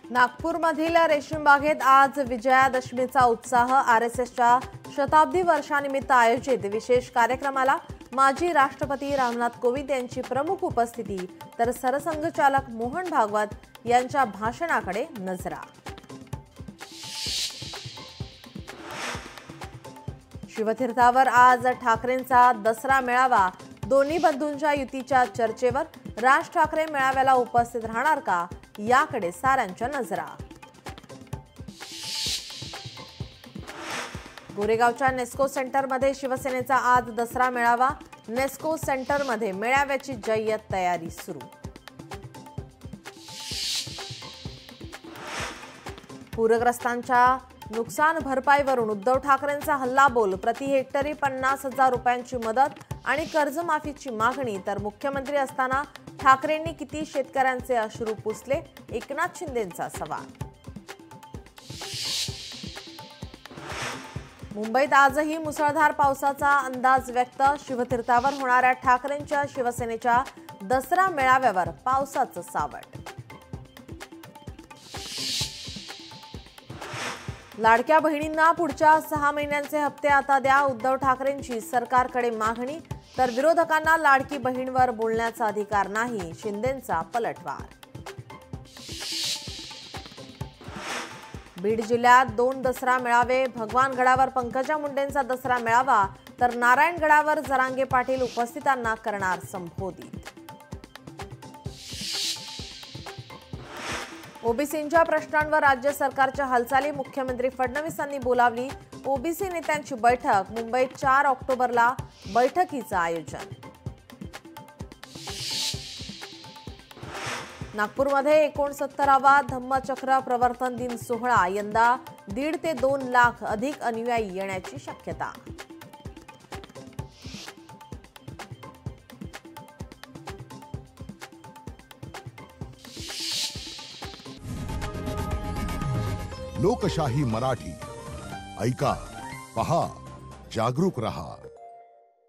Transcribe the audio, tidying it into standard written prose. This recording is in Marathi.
नागपूरमधील रेशीमबागेत आज विजयादशमीचा उत्साह। आरएसएसच्या शताब्दी वर्षानिमित्त आयोजित विशेष कार्यक्रमाला माजी राष्ट्रपती रामनाथ कोविंद यांची प्रमुख उपस्थिती, तर सरसंघचालक मोहन भागवत यांच्या भाषणाकडे नजरा। शिवतीर्थावर आज ठाकरेंचा दसरा मेळावा। दोन्ही बंधूंच्या युतीच्या चर्चेवर राज ठाकरे मेळाव्याला उपस्थित राहणार का, याकडे साऱ्यांच्या नजरा। गोरेगावच्या नेस्को सेंटरमध्ये शिवसेनेचा आज दसरा मेळावा। नेस्को सेंटरमध्ये मेळाव्याची जय्यत तयारी सुरू। पूरग्रस्तांच्या नुकसान भरपाईवरून उद्धव ठाकरेंचा हल्लाबोल। प्रति हेक्टरी 50,000 रुपयांची मदत आणि कर्जमाफीची मागणी। तर मुख्यमंत्री असताना ठाकरेंनी किती शेतकऱ्यांचे अश्रू पुसले, एकनाथ शिंदेंचा सवाल। मुंबईत आजही मुसळधार पावसाचा अंदाज व्यक्त। शिवतीर्थावर होणाऱ्या ठाकरेंच्या शिवसेनेच्या दसरा मेळाव्यावर पावसाचं सावट। लाडक्या बहिणींना पुढच्या 6 महिन्यांचे हप्ते आता द्या। उद्धव ठाकरेंची सरकारकडे मागणी। तर विरोधकांना लाडकी बहीणवर बोलण्याचा अधिकार नाही, शिंदेंचा पलटवार। बीड जिल्ह्यात 2 दसरा मेळावे। भगवानगडावर पंकजा मुंडेंचा दसरा मेळावा, तर नारायणगडावर जरांगे पाटील उपस्थितांना करणार संबोधित। ओबीसींच्या प्रश्नांवर राज्य सरकारच्या हालचाली। मुख्यमंत्री फडणवीसांनी बोलावली ओबीसी नेत्यांची बैठक। मुंबईत 4 ऑक्टोबरला बैठकीचं आयोजन। नागपूरमध्ये 69वा धम्मचक्र प्रवर्तन दिन सोहळा। यंदा 1.5 ते 2 लाख अधिक अनुयायी येण्याची शक्यता। लोकशाही मराठी ऐका, पहा, जागरूक रहा।